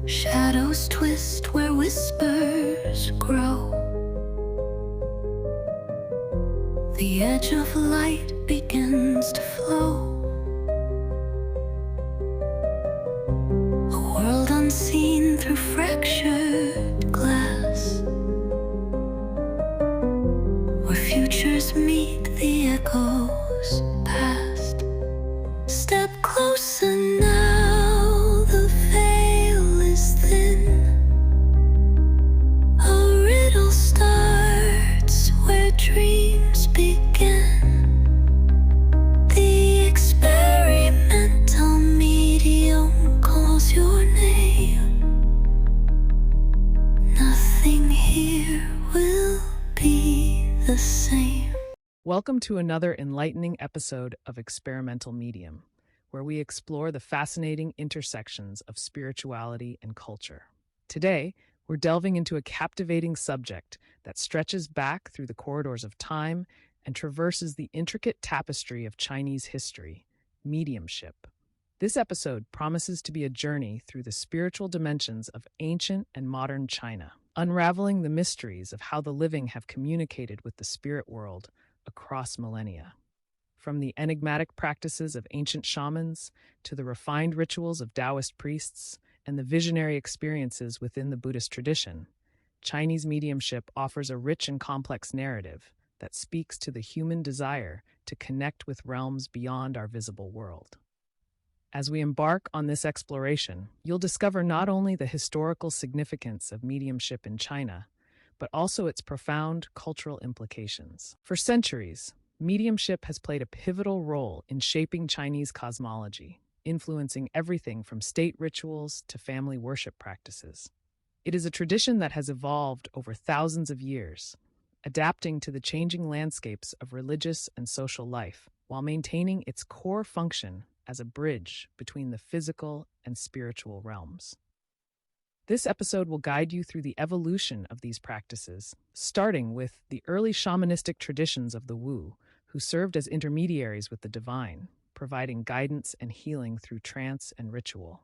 Shadows twist where whispers grow. The edge of light begins to flow. A world unseen through fractured glass, where futures meet the echoes past. Step closer now, the veil is thin. A riddle starts where dreams begin. The experimental medium calls your name. Nothing here will be the same. Welcome to another enlightening episode of Experimental Medium, where we explore the fascinating intersections of spirituality and culture. Today, we're delving into a captivating subject that stretches back through the corridors of time and traverses the intricate tapestry of Chinese history, mediumship. This episode promises to be a journey through the spiritual dimensions of ancient and modern China, unraveling the mysteries of how the living have communicated with the spirit world across millennia. From the enigmatic practices of ancient shamans to the refined rituals of Daoist priests and the visionary experiences within the Buddhist tradition, Chinese mediumship offers a rich and complex narrative that speaks to the human desire to connect with realms beyond our visible world. As we embark on this exploration, you'll discover not only the historical significance of mediumship in China, but also its profound cultural implications. For centuries, mediumship has played a pivotal role in shaping Chinese cosmology, influencing everything from state rituals to family worship practices. It is a tradition that has evolved over thousands of years, adapting to the changing landscapes of religious and social life, while maintaining its core function as a bridge between the physical and spiritual realms. This episode will guide you through the evolution of these practices, starting with the early shamanistic traditions of the Wu, who served as intermediaries with the divine, providing guidance and healing through trance and ritual.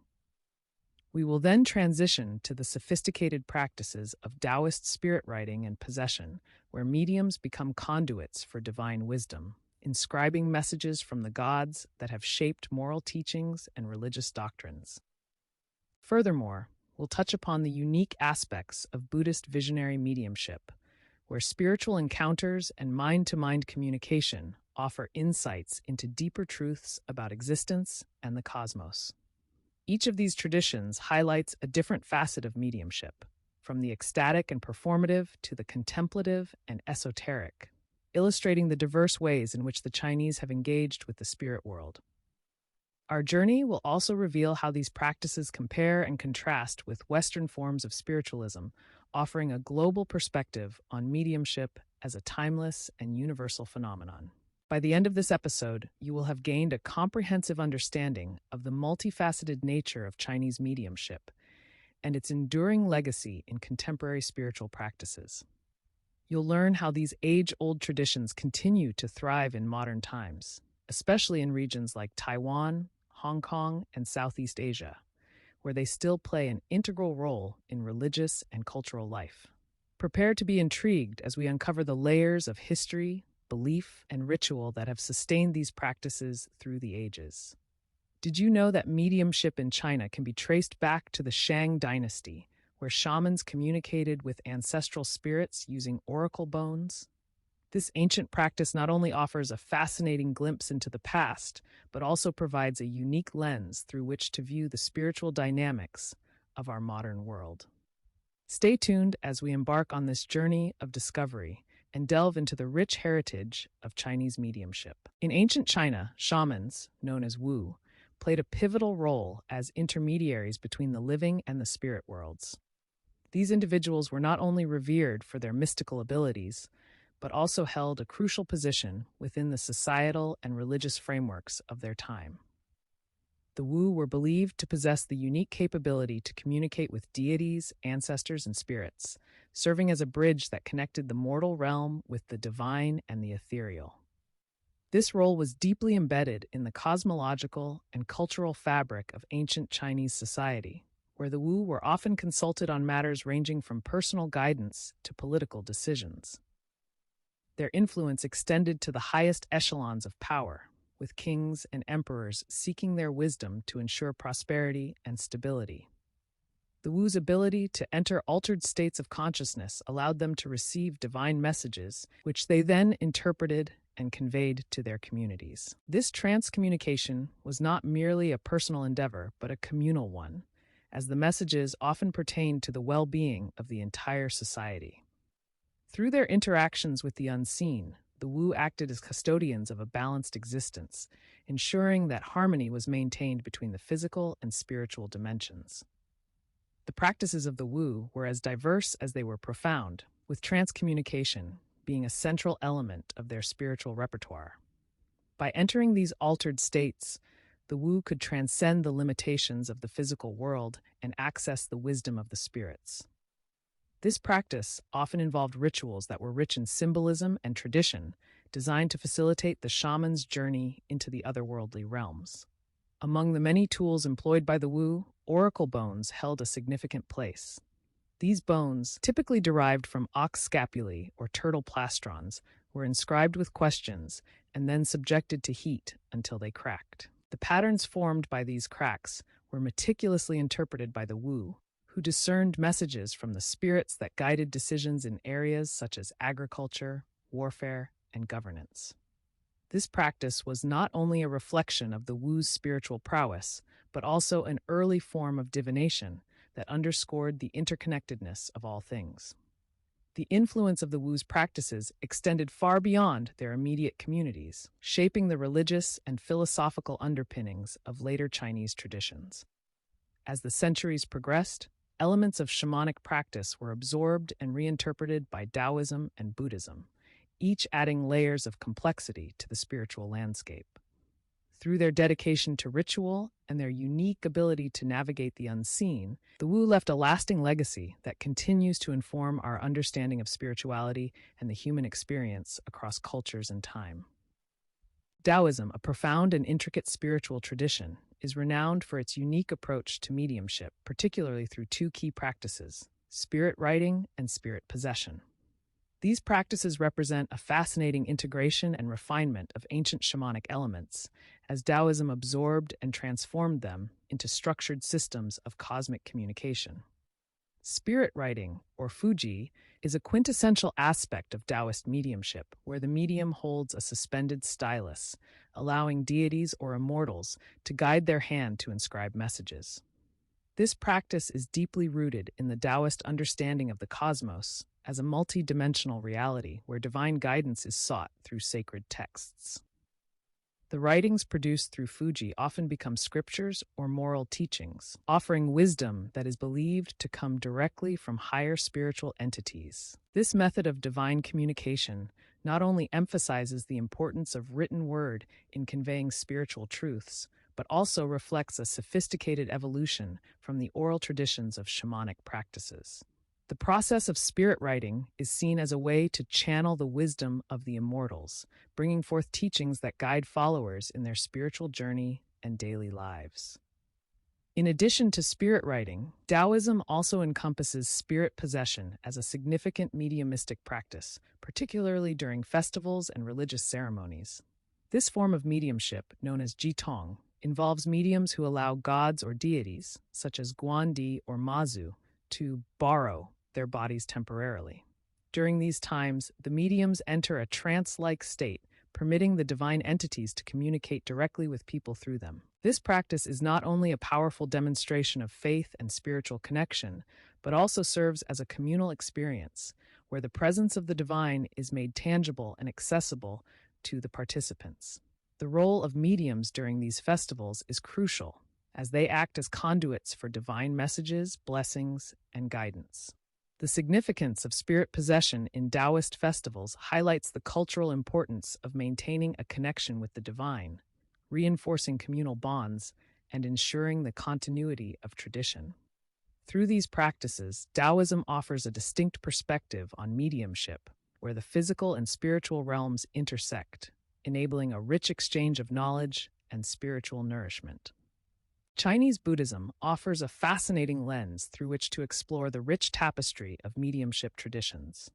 We will then transition to the sophisticated practices of Daoist spirit writing and possession, where mediums become conduits for divine wisdom, inscribing messages from the gods that have shaped moral teachings and religious doctrines. Furthermore, we'll touch upon the unique aspects of Buddhist visionary mediumship, where spiritual encounters and mind-to-mind communication offer insights into deeper truths about existence and the cosmos. Each of these traditions highlights a different facet of mediumship, from the ecstatic and performative to the contemplative and esoteric, illustrating the diverse ways in which the Chinese have engaged with the spirit world. Our journey will also reveal how these practices compare and contrast with Western forms of spiritualism, offering a global perspective on mediumship as a timeless and universal phenomenon. By the end of this episode, you will have gained a comprehensive understanding of the multifaceted nature of Chinese mediumship and its enduring legacy in contemporary spiritual practices. You'll learn how these age-old traditions continue to thrive in modern times, especially in regions like Taiwan, Hong Kong, and Southeast Asia, where they still play an integral role in religious and cultural life. Prepare to be intrigued as we uncover the layers of history, belief, and ritual that have sustained these practices through the ages. Did you know that mediumship in China can be traced back to the Shang dynasty, where shamans communicated with ancestral spirits using oracle bones? This ancient practice not only offers a fascinating glimpse into the past, but also provides a unique lens through which to view the spiritual dynamics of our modern world. Stay tuned as we embark on this journey of discovery and delve into the rich heritage of Chinese mediumship. In ancient China, shamans, known as Wu, played a pivotal role as intermediaries between the living and the spirit worlds. These individuals were not only revered for their mystical abilities, but also held a crucial position within the societal and religious frameworks of their time. The Wu were believed to possess the unique capability to communicate with deities, ancestors, and spirits, serving as a bridge that connected the mortal realm with the divine and the ethereal. This role was deeply embedded in the cosmological and cultural fabric of ancient Chinese society, where the Wu were often consulted on matters ranging from personal guidance to political decisions. Their influence extended to the highest echelons of power, with kings and emperors seeking their wisdom to ensure prosperity and stability. The Wu's ability to enter altered states of consciousness allowed them to receive divine messages, which they then interpreted and conveyed to their communities. This transcommunication was not merely a personal endeavor, but a communal one, as the messages often pertained to the well-being of the entire society. Through their interactions with the unseen, the Wu acted as custodians of a balanced existence, ensuring that harmony was maintained between the physical and spiritual dimensions. The practices of the Wu were as diverse as they were profound, with transcommunication being a central element of their spiritual repertoire. By entering these altered states, the Wu could transcend the limitations of the physical world and access the wisdom of the spirits. This practice often involved rituals that were rich in symbolism and tradition, designed to facilitate the shaman's journey into the otherworldly realms. Among the many tools employed by the Wu, oracle bones held a significant place. These bones, typically derived from ox scapulae or turtle plastrons, were inscribed with questions and then subjected to heat until they cracked. The patterns formed by these cracks were meticulously interpreted by the Wu, who discerned messages from the spirits that guided decisions in areas such as agriculture, warfare, and governance. This practice was not only a reflection of the Wu's spiritual prowess, but also an early form of divination that underscored the interconnectedness of all things. The influence of the Wu's practices extended far beyond their immediate communities, shaping the religious and philosophical underpinnings of later Chinese traditions. As the centuries progressed, elements of shamanic practice were absorbed and reinterpreted by Daoism and Buddhism, each adding layers of complexity to the spiritual landscape. Through their dedication to ritual and their unique ability to navigate the unseen, the Wu left a lasting legacy that continues to inform our understanding of spirituality and the human experience across cultures and time. Taoism, a profound and intricate spiritual tradition, is renowned for its unique approach to mediumship, particularly through two key practices: spirit writing and spirit possession. These practices represent a fascinating integration and refinement of ancient shamanic elements, as Taoism absorbed and transformed them into structured systems of cosmic communication. Spirit writing, or Fuji, is a quintessential aspect of Daoist mediumship, where the medium holds a suspended stylus, allowing deities or immortals to guide their hand to inscribe messages. This practice is deeply rooted in the Taoist understanding of the cosmos as a multi-dimensional reality where divine guidance is sought through sacred texts. The writings produced through Fuji often become scriptures or moral teachings, offering wisdom that is believed to come directly from higher spiritual entities. This method of divine communication not only emphasizes the importance of written word in conveying spiritual truths, but also reflects a sophisticated evolution from the oral traditions of shamanic practices. The process of spirit writing is seen as a way to channel the wisdom of the immortals, bringing forth teachings that guide followers in their spiritual journey and daily lives. In addition to spirit writing, Taoism also encompasses spirit possession as a significant mediumistic practice, particularly during festivals and religious ceremonies. This form of mediumship, known as jitong, involves mediums who allow gods or deities, such as Guandi or Mazu, to borrow their bodies temporarily. During these times, the mediums enter a trance-like state, permitting the divine entities to communicate directly with people through them. This practice is not only a powerful demonstration of faith and spiritual connection, but also serves as a communal experience, where the presence of the divine is made tangible and accessible to the participants. The role of mediums during these festivals is crucial, as they act as conduits for divine messages, blessings, and guidance. The significance of spirit possession in Taoist festivals highlights the cultural importance of maintaining a connection with the divine, reinforcing communal bonds, and ensuring the continuity of tradition. Through these practices, Taoism offers a distinct perspective on mediumship, where the physical and spiritual realms intersect, enabling a rich exchange of knowledge and spiritual nourishment. Chinese Buddhism offers a fascinating lens through which to explore the rich tapestry of mediumship traditions.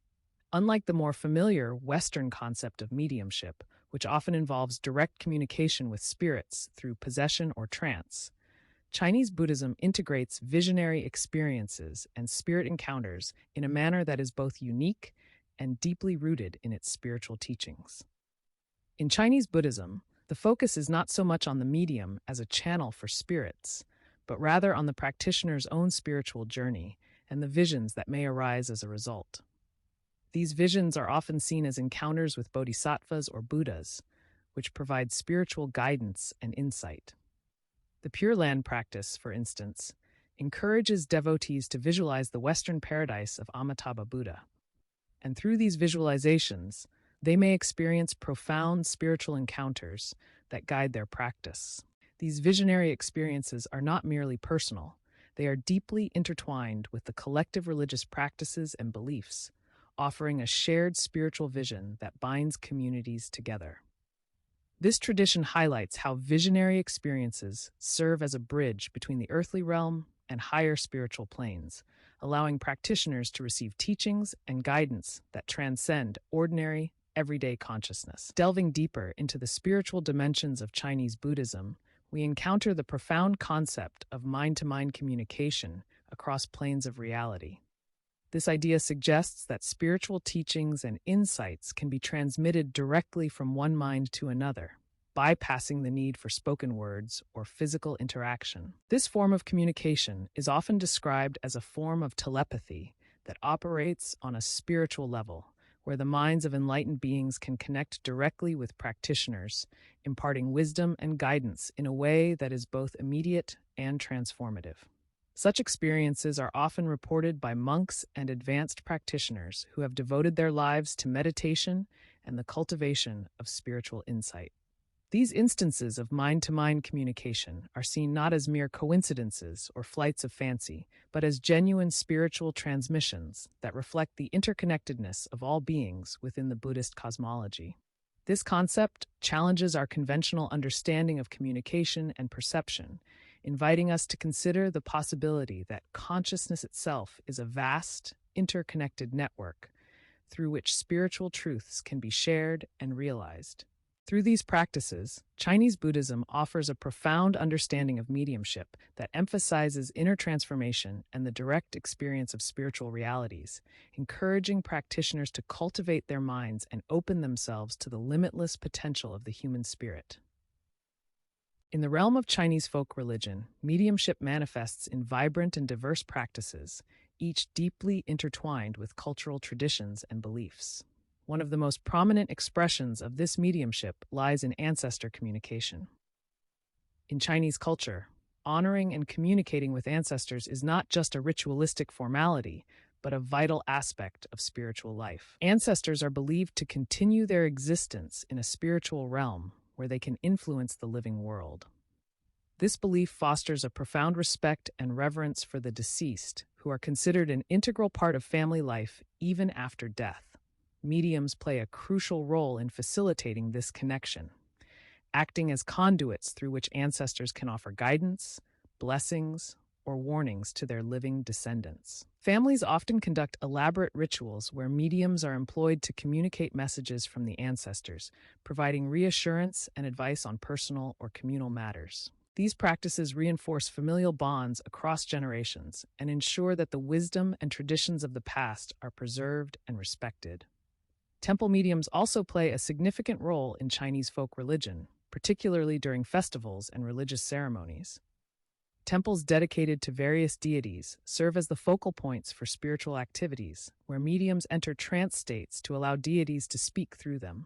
Unlike the more familiar Western concept of mediumship, which often involves direct communication with spirits through possession or trance, Chinese Buddhism integrates visionary experiences and spirit encounters in a manner that is both unique and deeply rooted in its spiritual teachings. In Chinese Buddhism, the focus is not so much on the medium as a channel for spirits, but rather on the practitioner's own spiritual journey and the visions that may arise as a result. These visions are often seen as encounters with bodhisattvas or Buddhas, which provide spiritual guidance and insight. The Pure Land practice, for instance, encourages devotees to visualize the Western paradise of Amitabha Buddha. And through these visualizations, they may experience profound spiritual encounters that guide their practice. These visionary experiences are not merely personal, they are deeply intertwined with the collective religious practices and beliefs, offering a shared spiritual vision that binds communities together. This tradition highlights how visionary experiences serve as a bridge between the earthly realm and higher spiritual planes, allowing practitioners to receive teachings and guidance that transcend ordinary, everyday consciousness. Delving deeper into the spiritual dimensions of Chinese Buddhism, we encounter the profound concept of mind-to-mind communication across planes of reality. This idea suggests that spiritual teachings and insights can be transmitted directly from one mind to another, bypassing the need for spoken words or physical interaction. This form of communication is often described as a form of telepathy that operates on a spiritual level, where the minds of enlightened beings can connect directly with practitioners, imparting wisdom and guidance in a way that is both immediate and transformative. Such experiences are often reported by monks and advanced practitioners who have devoted their lives to meditation and the cultivation of spiritual insight. These instances of mind-to-mind communication are seen not as mere coincidences or flights of fancy, but as genuine spiritual transmissions that reflect the interconnectedness of all beings within the Buddhist cosmology. This concept challenges our conventional understanding of communication and perception, inviting us to consider the possibility that consciousness itself is a vast, interconnected network through which spiritual truths can be shared and realized. Through these practices, Chinese Buddhism offers a profound understanding of mediumship that emphasizes inner transformation and the direct experience of spiritual realities, encouraging practitioners to cultivate their minds and open themselves to the limitless potential of the human spirit. In the realm of Chinese folk religion, mediumship manifests in vibrant and diverse practices, each deeply intertwined with cultural traditions and beliefs. One of the most prominent expressions of this mediumship lies in ancestor communication. In Chinese culture, honoring and communicating with ancestors is not just a ritualistic formality, but a vital aspect of spiritual life. Ancestors are believed to continue their existence in a spiritual realm where they can influence the living world. This belief fosters a profound respect and reverence for the deceased, who are considered an integral part of family life even after death. Mediums play a crucial role in facilitating this connection, acting as conduits through which ancestors can offer guidance, blessings, or warnings to their living descendants. Families often conduct elaborate rituals where mediums are employed to communicate messages from the ancestors, providing reassurance and advice on personal or communal matters. These practices reinforce familial bonds across generations and ensure that the wisdom and traditions of the past are preserved and respected. Temple mediums also play a significant role in Chinese folk religion, particularly during festivals and religious ceremonies. Temples dedicated to various deities serve as the focal points for spiritual activities, where mediums enter trance states to allow deities to speak through them.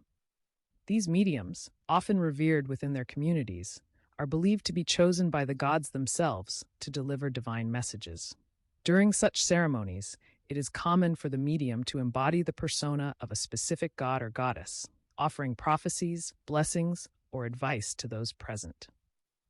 These mediums, often revered within their communities, are believed to be chosen by the gods themselves to deliver divine messages. During such ceremonies, it is common for the medium to embody the persona of a specific god or goddess, offering prophecies, blessings, or advice to those present.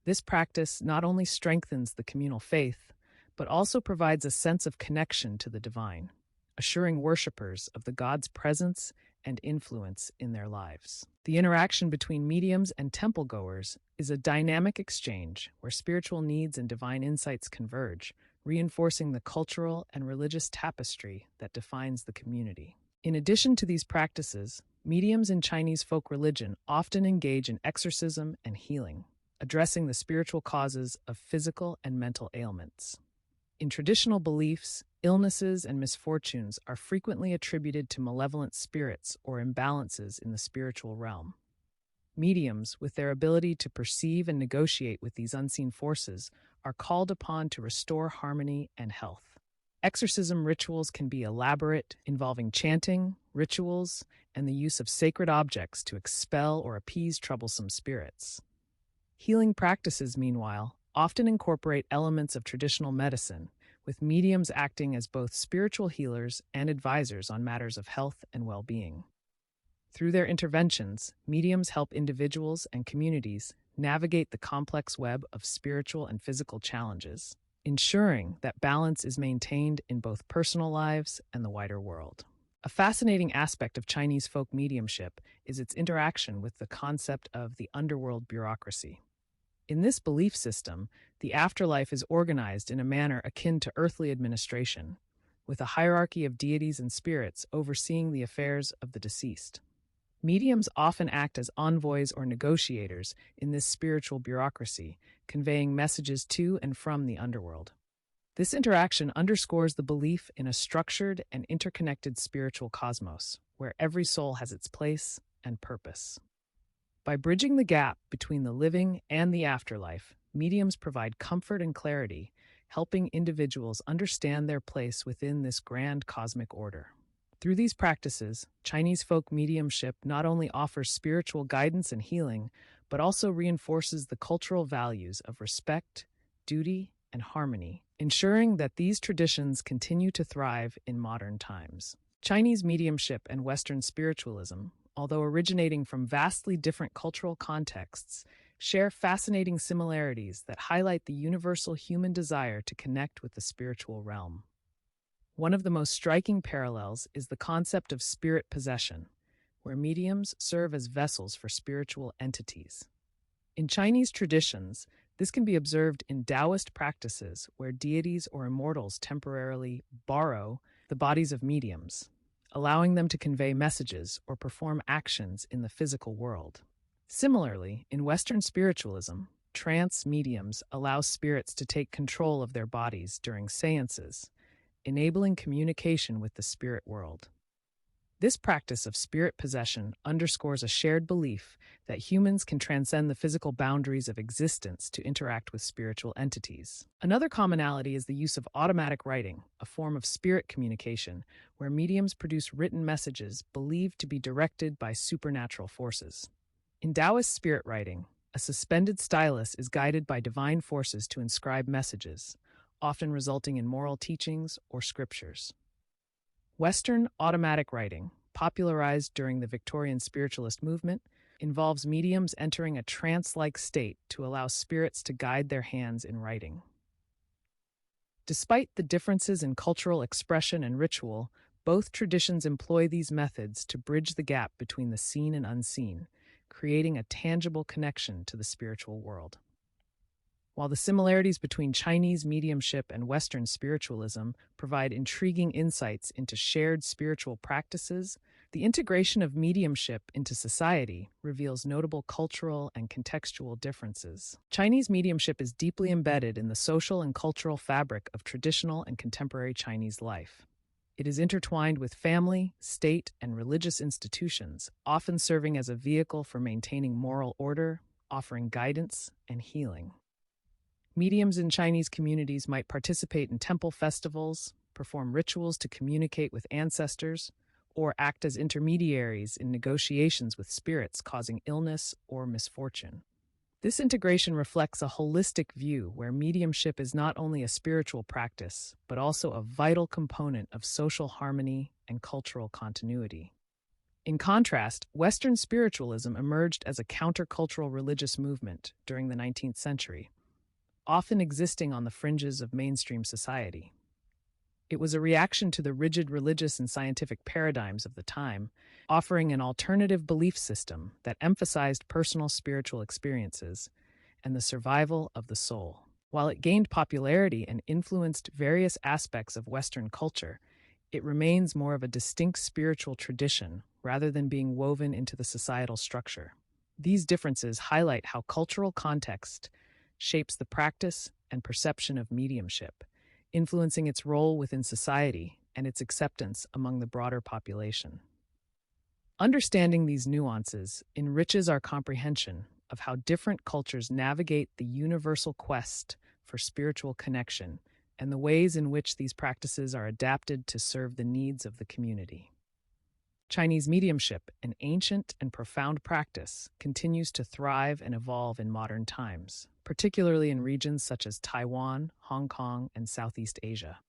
This practice not only strengthens the communal faith, but also provides a sense of connection to the divine, assuring worshippers of the god's presence and influence in their lives. The interaction between mediums and temple goers is a dynamic exchange where spiritual needs and divine insights converge, reinforcing the cultural and religious tapestry that defines the community. In addition to these practices, mediums in Chinese folk religion often engage in exorcism and healing, addressing the spiritual causes of physical and mental ailments. In traditional beliefs, illnesses and misfortunes are frequently attributed to malevolent spirits or imbalances in the spiritual realm. Mediums, with their ability to perceive and negotiate with these unseen forces, are called upon to restore harmony and health. Exorcism rituals can be elaborate, involving chanting, rituals, and the use of sacred objects to expel or appease troublesome spirits. Healing practices, meanwhile, often incorporate elements of traditional medicine, with mediums acting as both spiritual healers and advisors on matters of health and well-being. Through their interventions, mediums help individuals and communities navigate the complex web of spiritual and physical challenges, ensuring that balance is maintained in both personal lives and the wider world. A fascinating aspect of Chinese folk mediumship is its interaction with the concept of the underworld bureaucracy. In this belief system, the afterlife is organized in a manner akin to earthly administration, with a hierarchy of deities and spirits overseeing the affairs of the deceased. Mediums often act as envoys or negotiators in this spiritual bureaucracy, conveying messages to and from the underworld. This interaction underscores the belief in a structured and interconnected spiritual cosmos, where every soul has its place and purpose. By bridging the gap between the living and the afterlife, mediums provide comfort and clarity, helping individuals understand their place within this grand cosmic order. Through these practices, Chinese folk mediumship not only offers spiritual guidance and healing, but also reinforces the cultural values of respect, duty, and harmony, ensuring that these traditions continue to thrive in modern times. Chinese mediumship and Western spiritualism, although originating from vastly different cultural contexts, share fascinating similarities that highlight the universal human desire to connect with the spiritual realm. One of the most striking parallels is the concept of spirit possession, where mediums serve as vessels for spiritual entities. In Chinese traditions, this can be observed in Daoist practices where deities or immortals temporarily borrow the bodies of mediums, allowing them to convey messages or perform actions in the physical world. Similarly, in Western spiritualism, trance mediums allow spirits to take control of their bodies during seances, enabling communication with the spirit world. This practice of spirit possession underscores a shared belief that humans can transcend the physical boundaries of existence to interact with spiritual entities. Another commonality is the use of automatic writing, a form of spirit communication, where mediums produce written messages believed to be directed by supernatural forces. In Daoist spirit writing, a suspended stylus is guided by divine forces to inscribe messages, often resulting in moral teachings or scriptures. Western automatic writing, popularized during the Victorian spiritualist movement, involves mediums entering a trance-like state to allow spirits to guide their hands in writing. Despite the differences in cultural expression and ritual, both traditions employ these methods to bridge the gap between the seen and unseen, creating a tangible connection to the spiritual world. While the similarities between Chinese mediumship and Western spiritualism provide intriguing insights into shared spiritual practices, the integration of mediumship into society reveals notable cultural and contextual differences. Chinese mediumship is deeply embedded in the social and cultural fabric of traditional and contemporary Chinese life. It is intertwined with family, state, and religious institutions, often serving as a vehicle for maintaining moral order, offering guidance, and healing. Mediums in Chinese communities might participate in temple festivals, perform rituals to communicate with ancestors, or act as intermediaries in negotiations with spirits causing illness or misfortune. This integration reflects a holistic view where mediumship is not only a spiritual practice, but also a vital component of social harmony and cultural continuity. In contrast, Western spiritualism emerged as a countercultural religious movement during the 19th century, often existing on the fringes of mainstream society. It was a reaction to the rigid religious and scientific paradigms of the time, offering an alternative belief system that emphasized personal spiritual experiences and the survival of the soul. While it gained popularity and influenced various aspects of Western culture, it remains more of a distinct spiritual tradition rather than being woven into the societal structure. These differences highlight how cultural context shapes the practice and perception of mediumship, influencing its role within society and its acceptance among the broader population. Understanding these nuances enriches our comprehension of how different cultures navigate the universal quest for spiritual connection and the ways in which these practices are adapted to serve the needs of the community. Chinese mediumship, an ancient and profound practice, continues to thrive and evolve in modern times, particularly in regions such as Taiwan, Hong Kong, and Southeast Asia.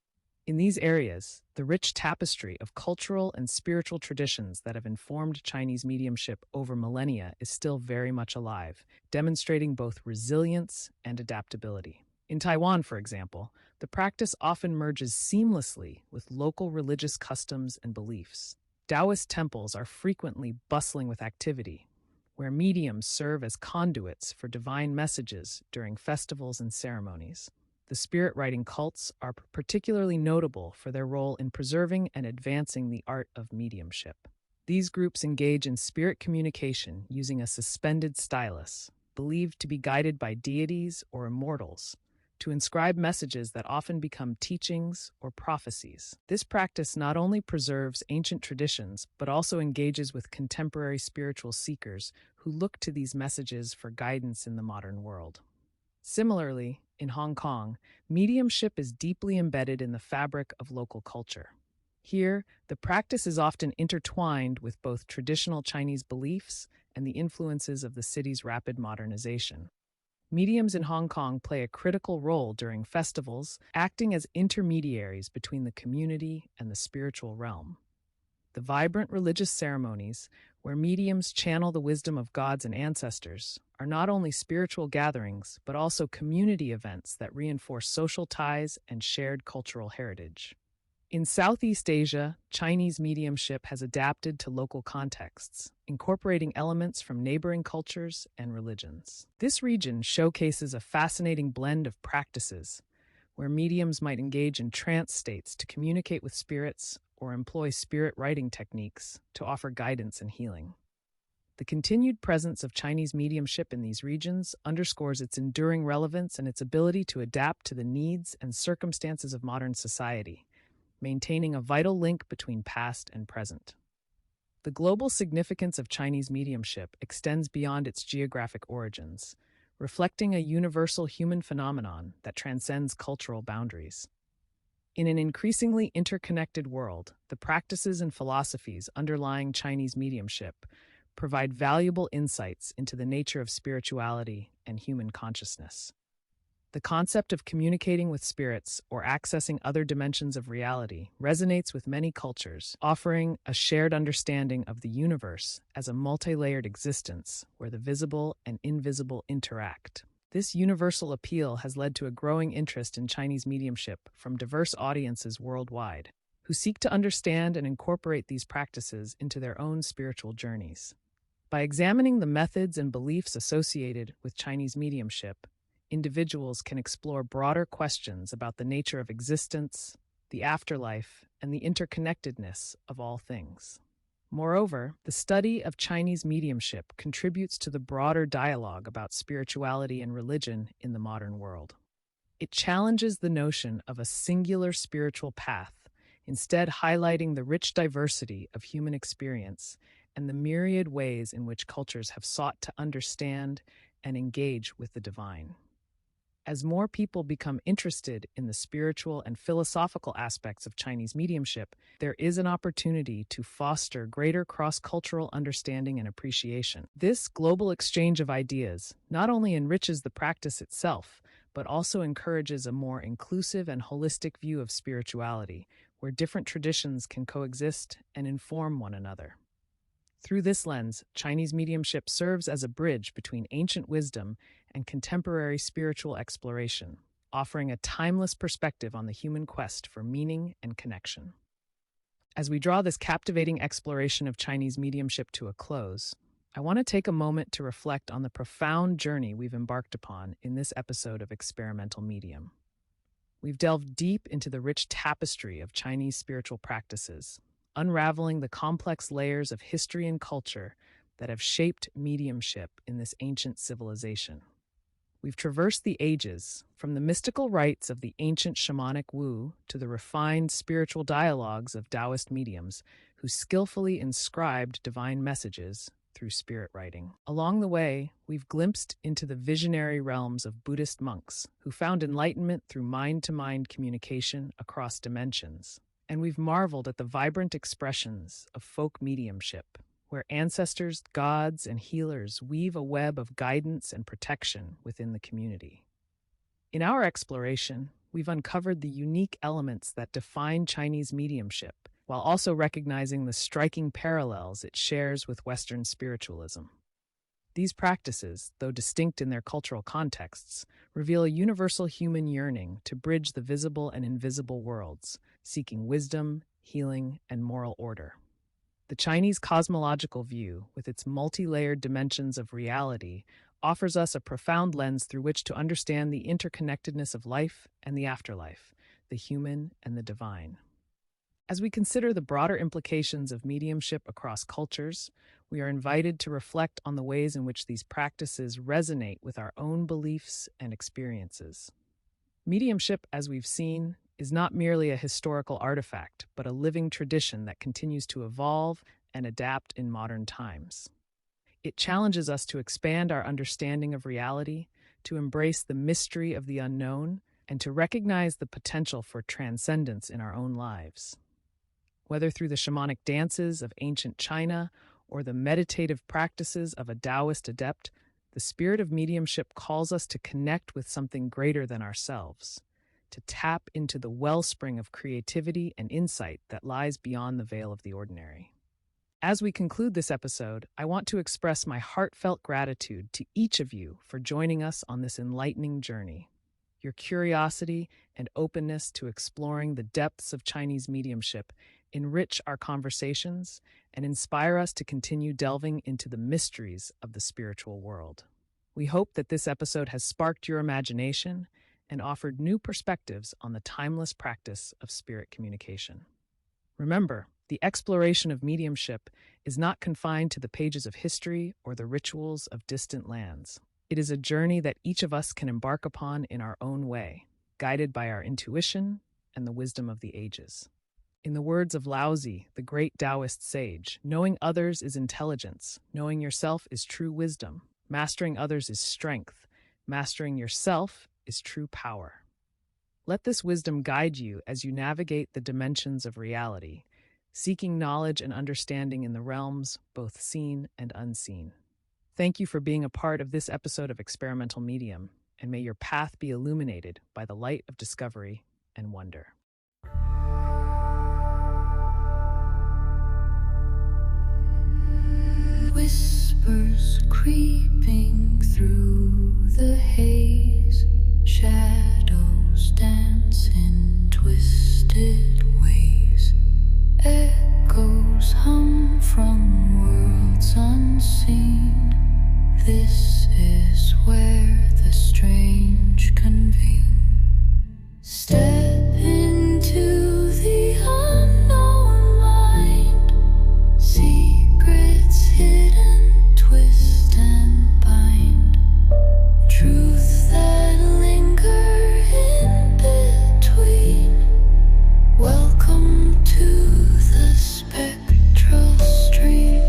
In these areas, the rich tapestry of cultural and spiritual traditions that have informed Chinese mediumship over millennia is still very much alive, demonstrating both resilience and adaptability. In Taiwan, for example, the practice often merges seamlessly with local religious customs and beliefs. Daoist temples are frequently bustling with activity, where mediums serve as conduits for divine messages during festivals and ceremonies. The spirit-writing cults are particularly notable for their role in preserving and advancing the art of mediumship. These groups engage in spirit communication using a suspended stylus, believed to be guided by deities or immortals, to inscribe messages that often become teachings or prophecies. This practice not only preserves ancient traditions, but also engages with contemporary spiritual seekers who look to these messages for guidance in the modern world. Similarly, in Hong Kong, mediumship is deeply embedded in the fabric of local culture. Here, the practice is often intertwined with both traditional Chinese beliefs and the influences of the city's rapid modernization. Mediums in Hong Kong play a critical role during festivals, acting as intermediaries between the community and the spiritual realm. The vibrant religious ceremonies, where mediums channel the wisdom of gods and ancestors, are not only spiritual gatherings, but also community events that reinforce social ties and shared cultural heritage. In Southeast Asia, Chinese mediumship has adapted to local contexts, incorporating elements from neighboring cultures and religions. This region showcases a fascinating blend of practices, where mediums might engage in trance states to communicate with spirits or employ spirit writing techniques to offer guidance and healing. The continued presence of Chinese mediumship in these regions underscores its enduring relevance and its ability to adapt to the needs and circumstances of modern society, maintaining a vital link between past and present. The global significance of Chinese mediumship extends beyond its geographic origins, reflecting a universal human phenomenon that transcends cultural boundaries. In an increasingly interconnected world, the practices and philosophies underlying Chinese mediumship provide valuable insights into the nature of spirituality and human consciousness. The concept of communicating with spirits or accessing other dimensions of reality resonates with many cultures, offering a shared understanding of the universe as a multi-layered existence where the visible and invisible interact. This universal appeal has led to a growing interest in Chinese mediumship from diverse audiences worldwide, who seek to understand and incorporate these practices into their own spiritual journeys. By examining the methods and beliefs associated with Chinese mediumship, individuals can explore broader questions about the nature of existence, the afterlife, and the interconnectedness of all things. Moreover, the study of Chinese mediumship contributes to the broader dialogue about spirituality and religion in the modern world. It challenges the notion of a singular spiritual path, instead highlighting the rich diversity of human experience and the myriad ways in which cultures have sought to understand and engage with the divine. As more people become interested in the spiritual and philosophical aspects of Chinese mediumship, there is an opportunity to foster greater cross-cultural understanding and appreciation. This global exchange of ideas not only enriches the practice itself, but also encourages a more inclusive and holistic view of spirituality, where different traditions can coexist and inform one another. Through this lens, Chinese mediumship serves as a bridge between ancient wisdom and contemporary spiritual exploration, offering a timeless perspective on the human quest for meaning and connection. As we draw this captivating exploration of Chinese mediumship to a close, I want to take a moment to reflect on the profound journey we've embarked upon in this episode of Experimental Medium. We've delved deep into the rich tapestry of Chinese spiritual practices, unraveling the complex layers of history and culture that have shaped mediumship in this ancient civilization. We've traversed the ages, from the mystical rites of the ancient shamanic Wu to the refined spiritual dialogues of Daoist mediums who skillfully inscribed divine messages through spirit writing. Along the way, we've glimpsed into the visionary realms of Buddhist monks who found enlightenment through mind-to-mind communication across dimensions. And we've marveled at the vibrant expressions of folk mediumship, where ancestors, gods, and healers weave a web of guidance and protection within the community. In our exploration, we've uncovered the unique elements that define Chinese mediumship, while also recognizing the striking parallels it shares with Western spiritualism. These practices, though distinct in their cultural contexts, reveal a universal human yearning to bridge the visible and invisible worlds, seeking wisdom, healing, and moral order. The Chinese cosmological view, with its multi-layered dimensions of reality, offers us a profound lens through which to understand the interconnectedness of life and the afterlife, the human and the divine. As we consider the broader implications of mediumship across cultures, we are invited to reflect on the ways in which these practices resonate with our own beliefs and experiences. Mediumship, as we've seen, is not merely a historical artifact, but a living tradition that continues to evolve and adapt in modern times. It challenges us to expand our understanding of reality, to embrace the mystery of the unknown, and to recognize the potential for transcendence in our own lives. Whether through the shamanic dances of ancient China or the meditative practices of a Daoist adept, the spirit of mediumship calls us to connect with something greater than ourselves, to tap into the wellspring of creativity and insight that lies beyond the veil of the ordinary. As we conclude this episode, I want to express my heartfelt gratitude to each of you for joining us on this enlightening journey. Your curiosity and openness to exploring the depths of Chinese mediumship enrich our conversations and inspire us to continue delving into the mysteries of the spiritual world. We hope that this episode has sparked your imagination and offered new perspectives on the timeless practice of spirit communication. Remember, the exploration of mediumship is not confined to the pages of history or the rituals of distant lands. It is a journey that each of us can embark upon in our own way, guided by our intuition and the wisdom of the ages. In the words of Laozi, the great Daoist sage, knowing others is intelligence, knowing yourself is true wisdom, mastering others is strength, mastering yourself is true power. Let this wisdom guide you as you navigate the dimensions of reality, seeking knowledge and understanding in the realms both seen and unseen. Thank you for being a part of this episode of Experimental Medium, and may your path be illuminated by the light of discovery and wonder. Whispers creeping through the haze, shadows dance in twisted ways, echoes hum from worlds unseen. This is where the strange convene. Step into the unknown mind, secrets hidden, twist and bind, truths that linger in between. Welcome to the spectral stream.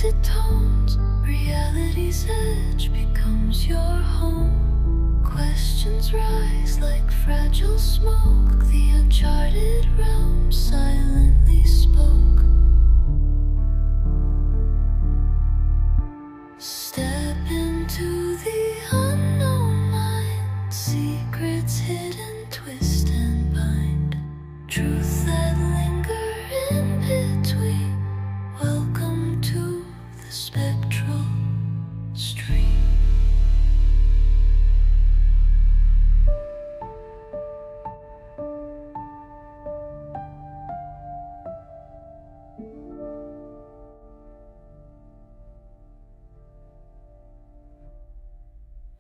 unexpected tones. Reality's edge becomes your home. Questions rise like fragile smoke. The uncharted realm silently spoke. Step into the unknown mind. Secrets hidden, twist and bind. Truths that linger in between. Welcome to the spectral